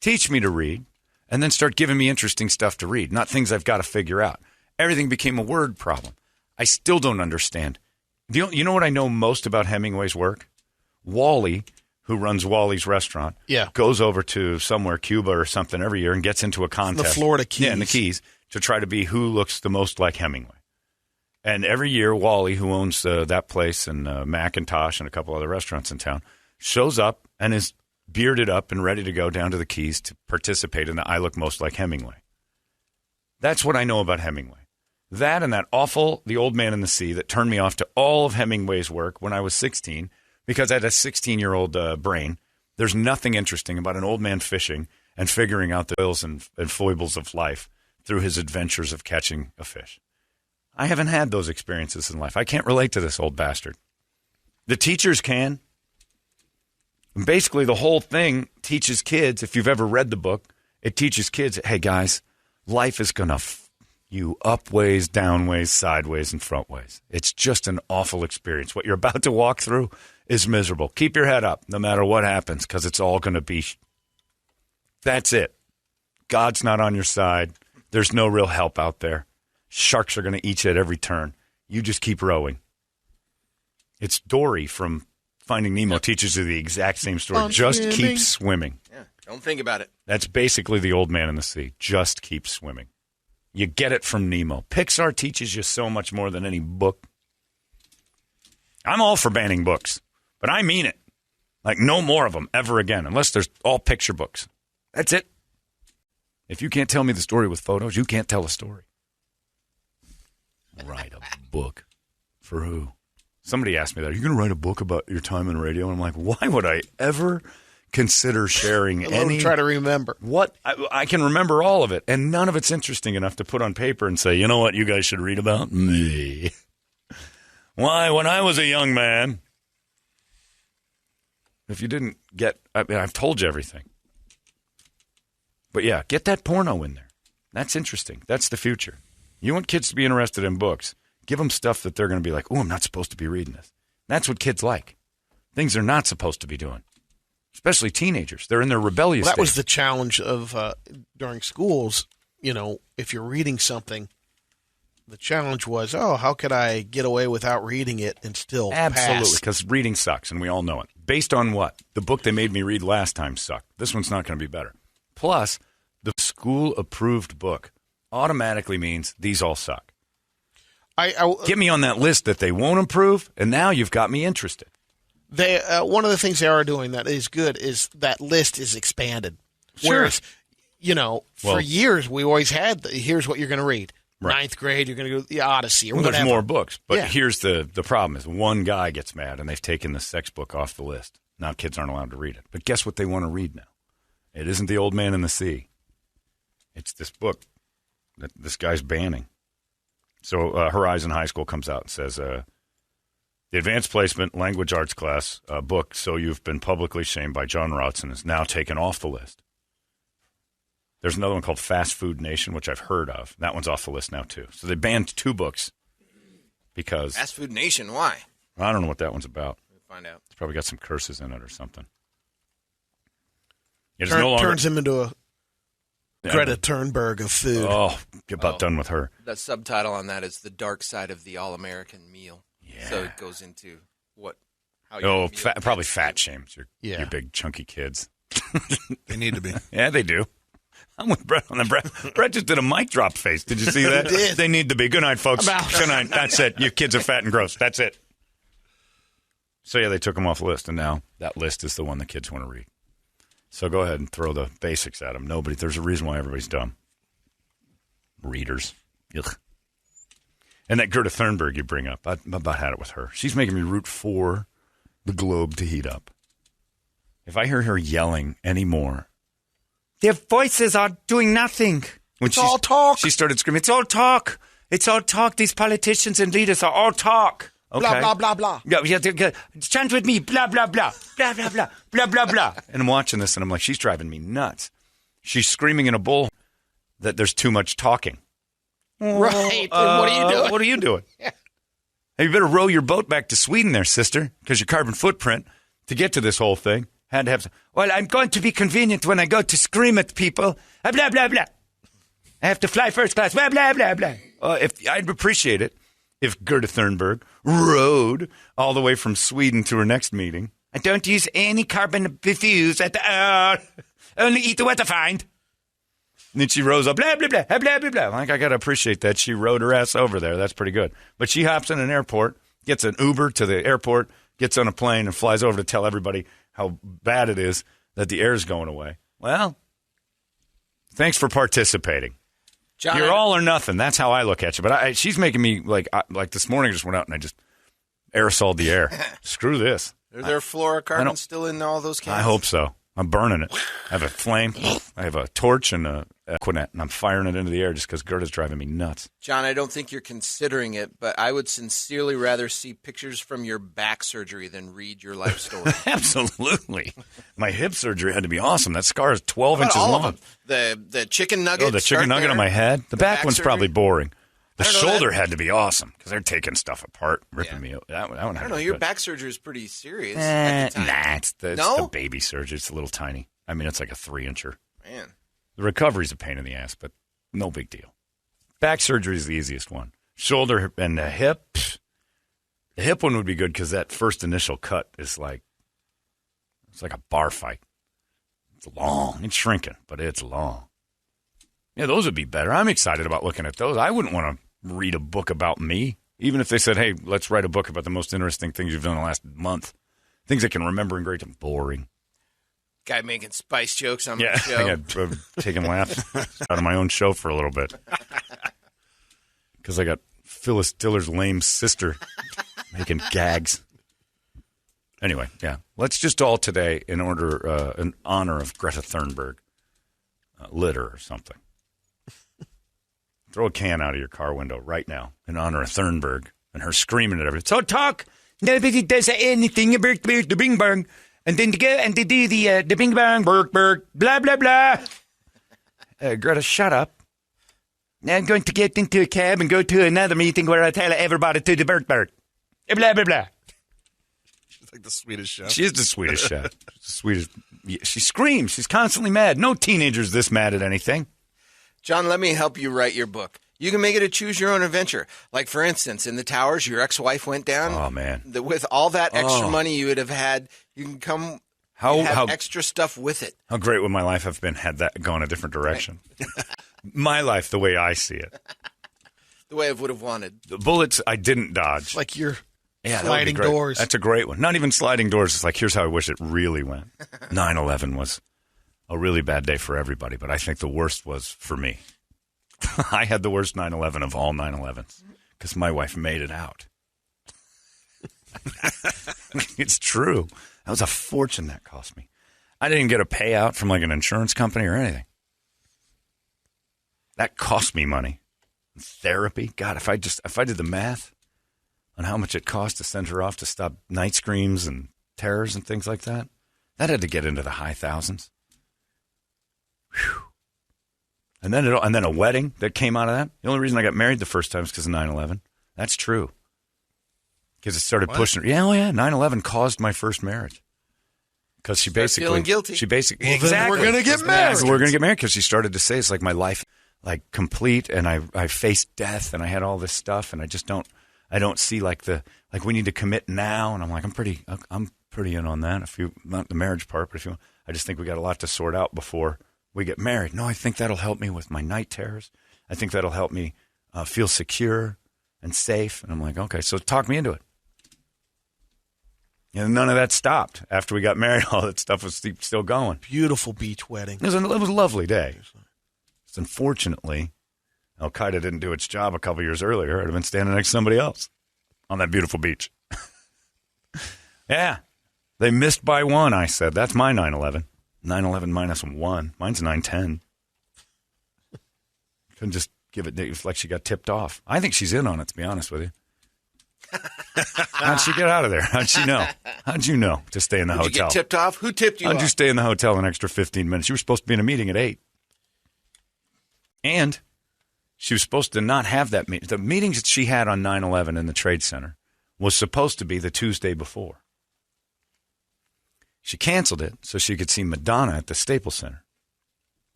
Teach me to read. And then start giving me interesting stuff to read, not things I've got to figure out. Everything became a word problem. I still don't understand. You know what I know most about Hemingway's work? Wally, who runs Wally's restaurant, goes over to somewhere, Cuba or something, every year and gets into a contest. The Florida Keys. Yeah, in the Keys, to try to be who looks the most like Hemingway. And every year, Wally, who owns that place and Macintosh and a couple other restaurants in town, shows up and is bearded up and ready to go down to the Keys to participate in the I Look Most Like Hemingway. That's what I know about Hemingway. That and that awful The Old Man in the Sea that turned me off to all of Hemingway's work when I was 16 because I had a 16-year-old brain. There's nothing interesting about an old man fishing and figuring out the ills and foibles of life through his adventures of catching a fish. I haven't had those experiences in life. I can't relate to this old bastard. The teachers can. And basically, the whole thing teaches kids, if you've ever read the book, it teaches kids, hey, guys, life is going to you up ways, down ways, sideways, and front ways. It's just an awful experience. What you're about to walk through is miserable. Keep your head up no matter what happens because it's all going to be. That's it. God's not on your side. There's no real help out there. Sharks are going to eat you at every turn. You just keep rowing. It's Dory from Finding Nemo teaches you the exact same story. Just keep swimming. Yeah, don't think about it. That's basically The Old Man in the Sea. Just keep swimming. You get it from Nemo. Pixar teaches you so much more than any book. I'm all for banning books, but I mean it. Like, no more of them ever again, unless there's all picture books. That's it. If you can't tell me the story with photos, you can't tell a story. Write a book. For who? Somebody asked me that. Are you going to write a book about your time in radio? And I'm like, why would I ever consider sharing any? Try to remember. What? I can remember all of it, and none of it's interesting enough to put on paper and say, you know what you guys should read about? Me. Why, when I was a young man. If you didn't get, I've told you everything. But yeah, get that porno in there. That's interesting. That's the future. You want kids to be interested in books. Give them stuff that they're going to be like, oh, I'm not supposed to be reading this. That's what kids like. Things they're not supposed to be doing. Especially teenagers. They're in their rebellious stage. That was the challenge of during schools. You know, if you're reading something, the challenge was, how could I get away without reading it and still Absolutely, because reading sucks, and we all know it. Based on what? The book they made me read last time sucked. This one's not going to be better. Plus, the school-approved book automatically means these all suck. Get me on that list that they won't approve, and now you've got me interested. They one of the things they are doing that is good is that list is expanded. Sure. Whereas, for years we always had here's what you're going to read. Right. Ninth grade, you're going to go to the Odyssey or well, whatever. There's more books, but here's the problem is one guy gets mad, and they've taken the sex book off the list. Now kids aren't allowed to read it. But guess what they want to read now? It isn't The Old Man in the Sea. It's this book that this guy's banning. So Horizon High School comes out and says, the Advanced Placement Language Arts class book, So You've Been Publicly Shamed by John Rotson, is now taken off the list. There's another one called Fast Food Nation, which I've heard of. That one's off the list now, too. So they banned 2 books because... Fast Food Nation, why? I don't know what that one's about. We'll find out. It's probably got some curses in it or something. Turns him into a Greta Thurnberg of food. Oh, you're about done with her. The subtitle on that is The Dark Side of the All-American Meal. Yeah. So it goes into how you probably fat shames your big chunky kids. They need to be. Yeah, they do. I'm with Brett on the Brett. Brett just did a mic drop face. Did you see that? They need to be. Good night, folks. Good night. That's it. Your kids are fat and gross. That's it. So, yeah, they took them off the list, and now that list is the one the kids want to read. So go ahead and throw the basics at them. There's a reason why everybody's dumb. Readers. Ugh. And that Greta Thurnberg you bring up, I about had it with her. She's making me root for the globe to heat up. If I hear her yelling anymore, their voices are doing nothing. It's all talk. She started screaming, it's all talk. It's all talk. These politicians and leaders are all talk. Okay. Blah, blah, blah, blah. Yeah, chant with me, blah, blah, blah, blah, blah, blah, blah, blah, blah. And I'm watching this, and I'm like, she's driving me nuts. She's screaming in a bull that there's too much talking. Right. What are you doing? What are you doing? Yeah. Hey, you better row your boat back to Sweden there, sister, because your carbon footprint to get to this whole thing had to have some. Well, I'm going to be convenient when I go to scream at people. Blah, blah, blah. I have to fly first class. Blah, blah, blah, blah. If I'd appreciate it if Greta Thurnberg rode all the way from Sweden to her next meeting. I don't use any carbon diffuse at the only eat the what I find. And then she rose up, blah, blah, blah, blah, blah, blah. Like, I got to appreciate that. She rode her ass over there. That's pretty good. But she hops in an airport, gets an Uber to the airport, gets on a plane, and flies over to tell everybody how bad it is that the air's going away. Well, thanks for participating. John, You're all or nothing. That's how I look at you. But she's making me like this morning. I just went out and I just aerosoled the air. Screw this. Are there fluorocarbons still in all those cans? I hope so. I'm burning it. I have a flame. I have a torch and a quinette, and I'm firing it into the air just because Greta's driving me nuts. John, I don't think you're considering it, but I would sincerely rather see pictures from your back surgery than read your life story. Absolutely. My hip surgery had to be awesome. That scar is 12 inches all long. Of them? The chicken nugget. Oh, the chicken nugget on my head. The back one's surgery? probably boring. The shoulder that. had to be awesome because they're taking stuff apart, ripping me. That one I don't know. Your back surgery is pretty serious. At the time. Nah, it's the baby surgery. It's a little tiny. I mean, it's like a 3-incher. Man. The recovery's a pain in the ass, but no big deal. Back surgery is the easiest one. Shoulder and the hip. The hip one would be good because that first initial cut is like, it's like a bar fight. It's long. It's shrinking, but it's long. Yeah, those would be better. I'm excited about looking at those. I wouldn't want to read a book about me, even if they said, hey, let's write a book about the most interesting things you've done in the last month. Things I can remember and great and boring. Guy making spice jokes on my Yeah, show. I got taking laughs out of my own show for a little bit. Because I got Phyllis Diller's lame sister making gags. Anyway, yeah. Let's just all today, in honor of Greta Thurnberg, litter or something. Throw a can out of your car window right now in honor of Thurnberg and her screaming at everything. So talk. Nobody does anything about the Bing Bang. And then to go and to do the Bing Bang, Berg, blah, blah, blah. Greta, shut up. Now I'm going to get into a cab and go to another meeting where I tell everybody to the Berg. Blah, blah, blah. She's like the Swedish chef. She is the Swedish chef. She screams. She's constantly mad. No teenager's this mad at anything. John, let me help you write your book. You can make it a choose-your-own adventure. Like, for instance, in the towers, your ex-wife went down. Oh, man. With all that extra money you would have had, you can come have extra stuff with it. How great would my life have been had that gone a different direction? My life, the way I see it. The way I would have wanted. The bullets I didn't dodge. Like your that would be sliding great. doors. That's a great one. Not even sliding doors. It's like, here's how I wish it really went. 9/11 was a really bad day for everybody, but I think the worst was for me. I had the worst 9/11 of all 9/11s because my wife made it out. It's true. That was a fortune that cost me. I didn't get a payout from like an insurance company or anything. That cost me money. Therapy. God, if I did the math on how much it cost to send her off to stop night screams and terrors and things like that, that had to get into the high thousands. Whew. And then a wedding that came out of that. The only reason I got married the first time is because of 9/11. That's true. Because it started pushing. Yeah, 9/11 caused my first marriage. Because she basically feeling guilty. Exactly. We're gonna get married. We're gonna get married because she started to say it's like my life, like complete, and I faced death, and I had all this stuff, and I don't see like we need to commit now, and I'm like I'm pretty in on that. If you not the marriage part, but I just think we got a lot to sort out before we get married. No, I think that'll help me with my night terrors. I think that'll help me feel secure and safe. And I'm like, okay, so talk me into it. And none of that stopped. After we got married, all that stuff was still going. Beautiful beach wedding. It was a lovely day. Just unfortunately, Al-Qaeda didn't do its job a couple years earlier. I'd have been standing next to somebody else on that beautiful beach. Yeah. They missed by one, I said. That's my 9/11. 9/11 minus 1. Mine's 9/10. Couldn't just give it. It's like she got tipped off. I think she's in on it, to be honest with you. How'd she get out of there? How'd she know? How'd you know to stay in the hotel? Did you get tipped off? Who tipped you off? How'd you stay in the hotel an extra 15 minutes? You were supposed to be in a meeting at 8. And she was supposed to not have that meeting. The meetings that she had on 9/11 in the Trade Center was supposed to be the Tuesday before. She canceled it so she could see Madonna at the Staples Center.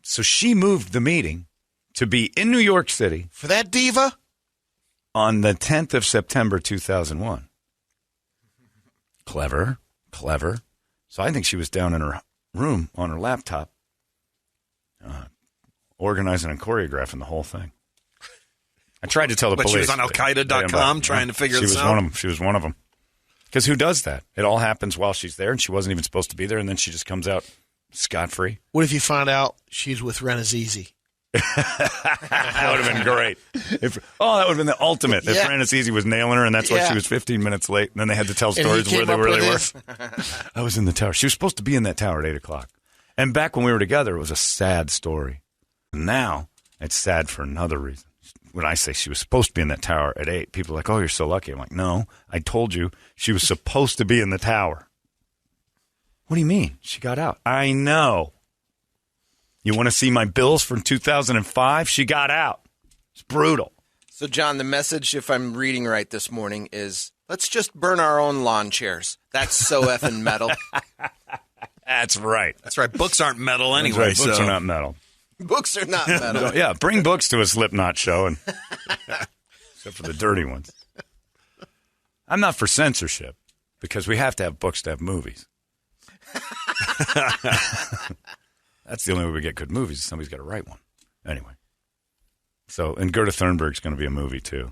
So she moved the meeting to be in New York City. For that diva? On the 10th of September, 2001. Clever. So I think she was down in her room on her laptop organizing and choreographing the whole thing. I tried to tell the police. She was on Al-Qaeda.com trying to figure this out? She was one of them. Because who does that? It all happens while she's there, and she wasn't even supposed to be there, and then she just comes out scot-free. What if you find out she's with Renazizi? That would have been great. That would have been the ultimate. If Francis was nailing her, and that's why she was 15 minutes late, and then they had to tell stories where they really were. I was in the tower. She was supposed to be in that tower at 8 o'clock. And back when we were together, it was a sad story. Now, it's sad for another reason. When I say she was supposed to be in that tower at 8, people are like, oh, you're so lucky. I'm like, no, I told you she was supposed to be in the tower. What do you mean? She got out. I know. You want to see my bills from 2005? She got out. It's brutal. So, John, the message, if I'm reading right this morning, is let's just burn our own lawn chairs. That's so effing metal. That's right. That's right. Books aren't metal anyway. Right. Books are not metal. Books are not metal. Yeah, bring books to a Slipknot show, and except for the dirty ones. I'm not for censorship because we have to have books to have movies. That's the only way we get good movies. Somebody's got to write one. Anyway. So, and Greta Thurnberg's going to be a movie, too.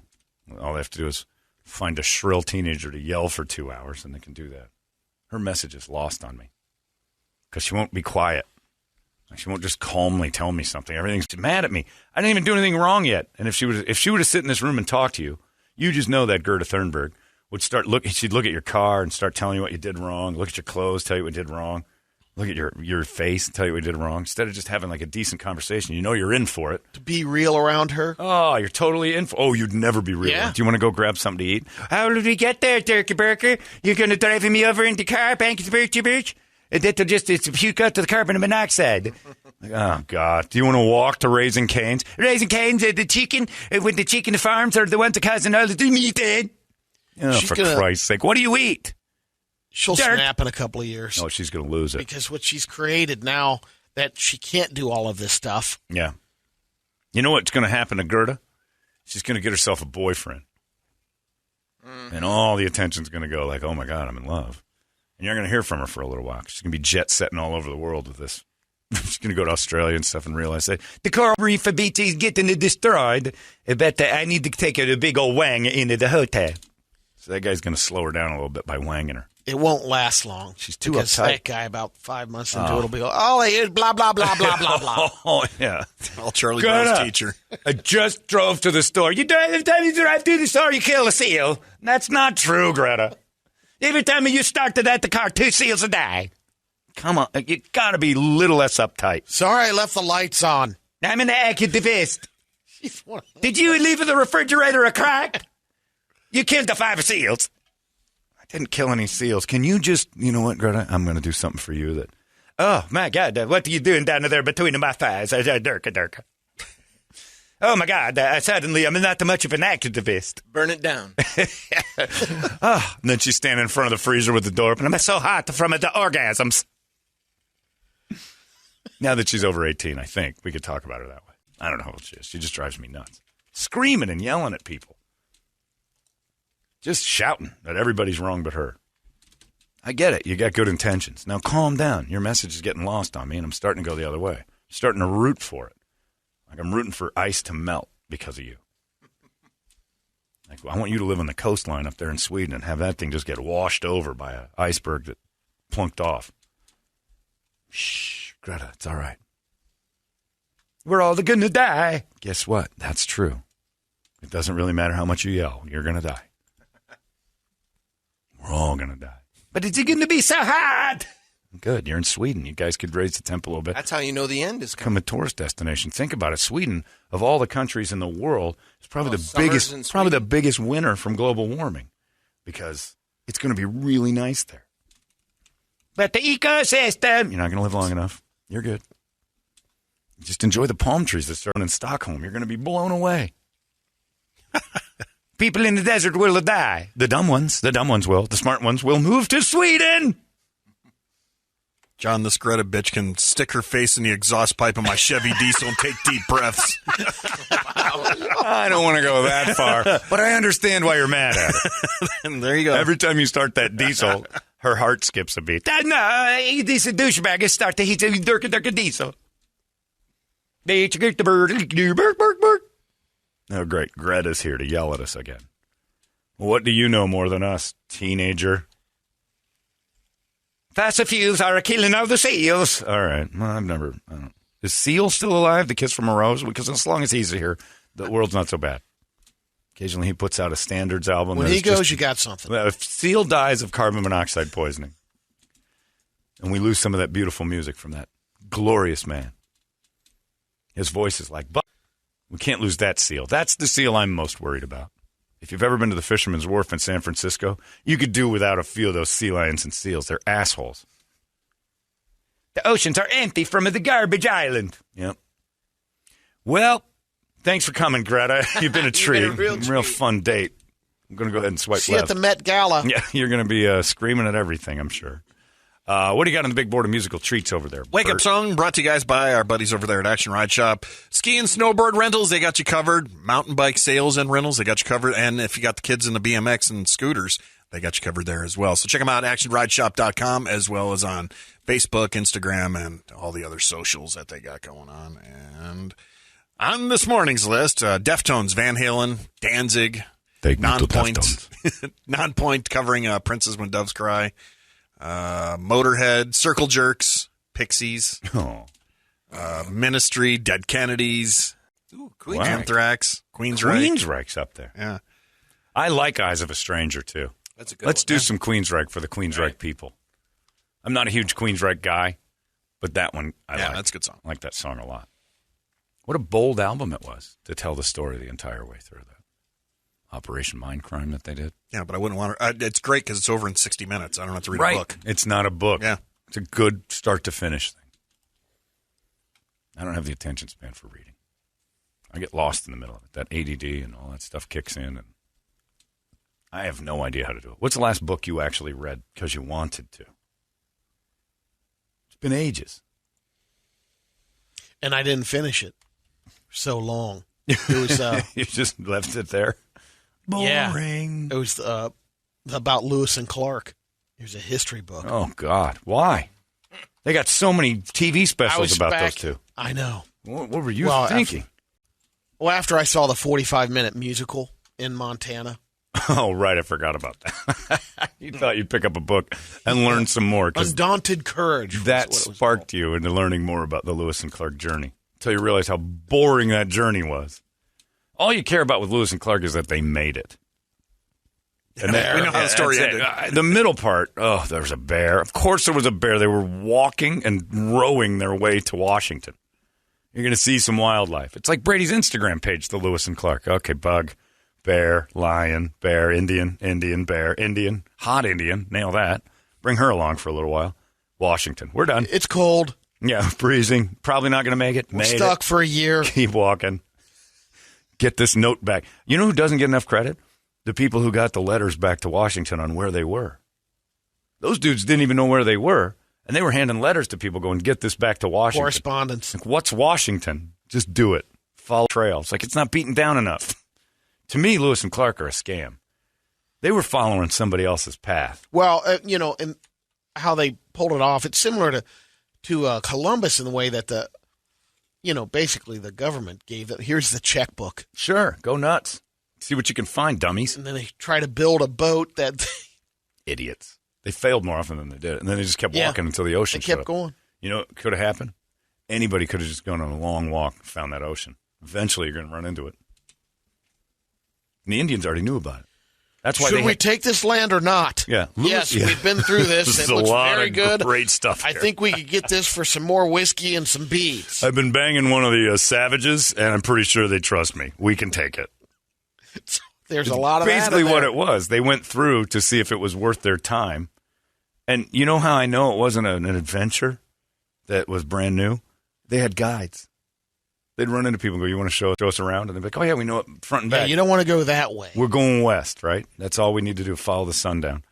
All they have to do is find a shrill teenager to yell for 2 hours, and they can do that. Her message is lost on me because she won't be quiet. She won't just calmly tell me something. Everything's mad at me. I didn't even do anything wrong yet. And if she were to sit in this room and talk to you, you just know that Greta Thurnberg would she'd look at your car and start telling you what you did wrong, look at your clothes, tell you what you did wrong. Look at your face and tell you what you did wrong. Instead of just having like a decent conversation, you know you're in for it. To be real around her? Oh, you're totally in for it. Oh, you'd never be real. Yeah. Do you want to go grab something to eat? How did we get there, Turkey Burger? You're going to drive me over in the car, Banky Birch? That'll just puke out to the carbon monoxide. Oh, God. Do you want to walk to Raising Cane's? Raising Cane's, the chicken, with the chicken farms are the ones that causing all the meat in. Oh, for Christ's sake. What do you eat? She'll snap in a couple of years. Oh, she's going to lose it. Because what she's created now, that she can't do all of this stuff. Yeah. You know what's going to happen to Gerda? She's going to get herself a boyfriend. And all the attention's going to go like, oh, my God, I'm in love. And you're going to hear from her for a little while. She's going to be jet-setting all over the world with this. She's going to go to Australia and stuff and realize that the coral reef of BT is getting destroyed. I bet I need to take a big old wang into the hotel. So that guy's going to slow her down a little bit by wanging her. It won't last long. She's too because uptight. That guy, about 5 months into it, will be like, oh, it is blah, blah, blah, blah, blah, blah. Oh, yeah. All Charlie Brown's teacher. I just drove to the store. Every time you drive to the store, you kill a seal. That's not true, Greta. Every time you start to that, the car, 2 seals will die. Come on. You got to be a little less uptight. Sorry, I left the lights on. I'm an activist. Did you leave the refrigerator a crack? You killed the 5 seals. I didn't kill any seals. Can you just, you know what, Greta? I'm going to do something for you that, oh, my God, what are you doing down there between my thighs? Durka. Oh, my God, suddenly I'm not much of an activist. Burn it down. Oh, and then she's standing in front of the freezer with the door open. I'm so hot from the orgasms. Now that she's over 18, I think we could talk about her that way. I don't know how old she is. She just drives me nuts. Screaming and yelling at people. Just shouting that everybody's wrong but her. I get it. You got good intentions. Now calm down. Your message is getting lost on me, and I'm starting to go the other way. I'm starting to root for it. Like I'm rooting for ice to melt because of you. Like I want you to live on the coastline up there in Sweden and have that thing just get washed over by an iceberg that plunked off. Shh, Greta, it's all right. We're all going to die. Guess what? That's true. It doesn't really matter how much you yell. You're going to die. We're all going to die. But is it going to be so hot? Good. You're in Sweden. You guys could raise the temp a little bit. That's how you know the end is Become coming. a tourist destination. Think about it. Sweden, of all the countries in the world, is probably the biggest winner from global warming because it's going to be really nice there. But the ecosystem, you're not going to live long enough. You're good. Just enjoy the palm trees that start in Stockholm. You're going to be blown away. People in the desert will die. The dumb ones will. The smart ones will move to Sweden. John, this Greta bitch can stick her face in the exhaust pipe of my Chevy diesel and take deep breaths. I don't want to go that far, but I understand why you're mad at it. And there you go. Every time you start that diesel, her heart skips a beat. No, this douchebag is start to heat the diesel. Oh, great. Greta's here to yell at us again. Well, what do you know more than us, teenager? Fossil fuels are killing all the seals. All right. Well, I don't. Is Seal still alive? The Kiss from a Rose? Because as long as he's here, the world's not so bad. Occasionally he puts out a standards album. When he goes, you got something. If Seal dies of carbon monoxide poisoning, and we lose some of that beautiful music from that glorious man, his voice is like, but we can't lose that Seal. That's the Seal I'm most worried about. If you've ever been to the Fisherman's Wharf in San Francisco, you could do without a few of those sea lions and seals. They're assholes. The oceans are empty from the garbage island. Yep. Well, thanks for coming, Greta. You've been a treat. Real fun date. I'm going to go ahead and swipe left. See you at the Met Gala. Yeah, you're going to be screaming at everything, I'm sure. What do you got on the big board of musical treats over there, Wake Up Song brought to you guys by our buddies over there at Action Ride Shop. Ski and snowboard rentals, they got you covered. Mountain bike sales and rentals, they got you covered. And if you got the kids in the BMX and scooters, they got you covered there as well. So check them out at actionrideshop.com as well as on Facebook, Instagram, and all the other socials that they got going on. And on this morning's list, Deftones, Van Halen, Danzig, Non-Point covering Princes When Doves Cry, Motorhead, Circle Jerks, Pixies, Ministry, Dead Kennedys, Anthrax, Queensryche. Queensryche's up there. Yeah. I like Eyes of a Stranger, too. That's a good Let's one. do some Queensryche for the Queensryche people. I'm not a huge Queensryche guy, but that one I like. That's a good song. I like that song a lot. What a bold album it was to tell the story the entire way through. That Operation Mindcrime that they did. Yeah, but I wouldn't want to. It's great because it's over in 60 minutes. I don't have to read a book. It's not a book. Yeah. It's a good start to finish thing. I don't have the attention span for reading. I get lost in the middle of it. That ADD and all that stuff kicks in, and I have no idea how to do it. What's the last book you actually read because you wanted to? It's been ages. And I didn't finish it. So long. It was You just left it there? Boring. It was about Lewis and Clark. It was a history book. Oh, God. Why? They got so many TV specials about those two. I know. What were you thinking? After I saw the 45-minute musical in Montana. Oh, right. I forgot about that. You thought you'd pick up a book and learn some more. Undaunted Courage. That sparked you into learning more about the Lewis and Clark journey until you realized how boring that journey was. All you care about with Lewis and Clark is that they made it. And we know how the story ended. The middle part, there was a bear. Of course there was a bear. They were walking and rowing their way to Washington. You're going to see some wildlife. It's like Brady's Instagram page, the Lewis and Clark. Okay, bug, bear, lion, bear, Indian, bear, Indian, hot Indian. Nail that. Bring her along for a little while. Washington. We're done. It's cold. Yeah, freezing. Probably not going to make it. We're stuck for a year. Keep walking. Get this note back. You know who doesn't get enough credit? The people who got the letters back to Washington on where they were. Those dudes didn't even know where they were, and they were handing letters to people going, get this back to Washington. Correspondence. Like, what's Washington? Just do it. Follow trails. Like, it's not beaten down enough. To me, Lewis and Clark are a scam. They were following somebody else's path. Well, and how they pulled it off, it's similar to Columbus in the way that basically the government gave it. Here's the checkbook. Sure. Go nuts. See what you can find, dummies. And then they try to build a boat that... Idiots. They failed more often than they did. And then they just kept walking until the ocean showed up. They kept going. You know what could have happened? Anybody could have just gone on a long walk and found that ocean. Eventually, you're going to run into it. And the Indians already knew about it. That's why Should we take this land or not? Yeah. Yes, we've been through this. This It is looks a lot very of good. great stuff I here. think we could get this for some more whiskey and some beads. I've been banging one of the savages, and I'm pretty sure they trust me. We can take it. There's a lot of that basically in there. what it was. They went through to see if it was worth their time. And you know how I know it wasn't an adventure that was brand new? They had guides. They'd run into people and go, you want to show us around? And they'd be like, oh, yeah, we know it front and back. Yeah, you don't want to go that way. We're going west, right? That's all we need to do, follow the sundown.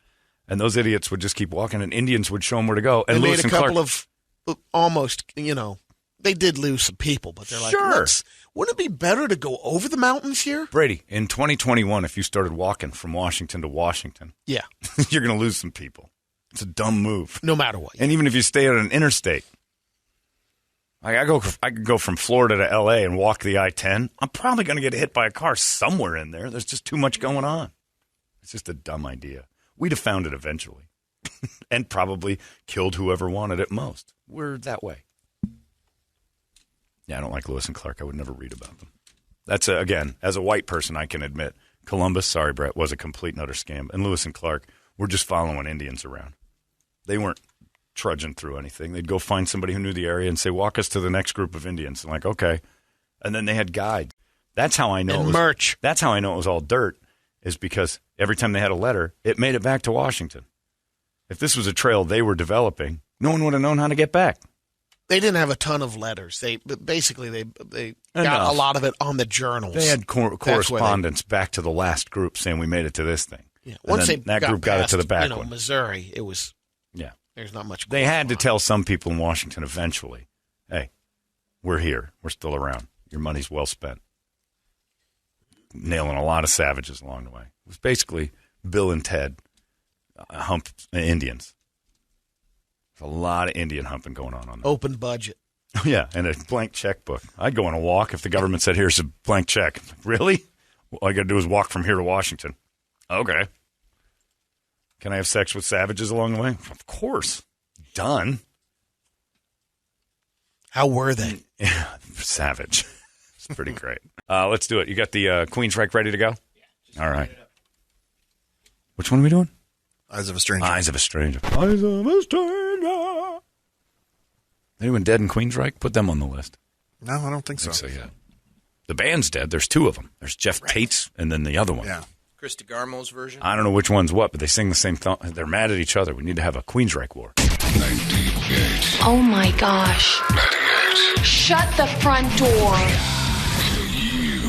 And those idiots would just keep walking, and Indians would show them where to go. And they Lewis made a and couple Clark, of almost, they did lose some people, but they're like, Sure. wouldn't it be better to go over the mountains here? Brady, in 2021, if you started walking from Washington to Washington, Yeah, you're going to lose some people. It's a dumb move. no matter what. And even if you stay on an interstate, I could go from Florida to L.A. and walk the I-10. I'm probably going to get hit by a car somewhere in there. There's just too much going on. It's just a dumb idea. We'd have found it eventually and probably killed whoever wanted it most. We're that way. Yeah, I don't like Lewis and Clark. I would never read about them. That's, again, as a white person, I can admit, Columbus, sorry, Brett, was a complete and utter scam. And Lewis and Clark were just following Indians around. They weren't trudging through anything. They'd go find somebody who knew the area and say, walk us to the next group of Indians. And like, okay. And then they had guides. That's how I know And it was, merch. That's how I know it was all dirt, is because every time they had a letter, it made it back to Washington. If this was a trail they were developing, no one would have known how to get back. They didn't have a ton of letters. They got Enough. a lot of it on the journals. They had correspondence back to the last group saying we made it to this thing. Yeah. And Once then they that group got it to the back past, one. Missouri, it was. Yeah. There's not much. They had to tell some people in Washington eventually, hey, we're here. We're still around. Your money's well spent. Nailing a lot of savages along the way. It was basically Bill and Ted humped Indians. There's a lot of Indian humping going on there. Open budget. Oh, yeah, and a blank checkbook. I'd go on a walk if the government said, here's a blank check. Really? All I got to do is walk from here to Washington. Okay. Can I have sex with savages along the way? Of course. Done. How were they? Yeah, savage. It's pretty great. Let's do it. You got the Queensryche ready to go? Yeah. All right. Which one are we doing? Eyes of a Stranger. Eyes of a Stranger. Eyes of a Stranger. Anyone dead in Queensryche? Put them on the list. No, I don't think so. Yeah. The band's dead. There's two of them. There's Jeff Tate's and then the other one. Yeah. Chris DeGarmo's version. I don't know which one's what, but they sing the same thing. They're mad at each other. We need to have a Queensryche war. 98. Oh my gosh. 98. Shut the front door.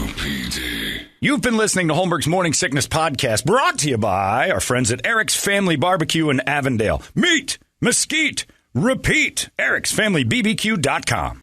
UPD. You've been listening to Holmberg's Morning Sickness Podcast, brought to you by our friends at Eric's Family Barbecue in Avondale. Meet, mesquite, repeat. Eric'sFamilyBBQ.com.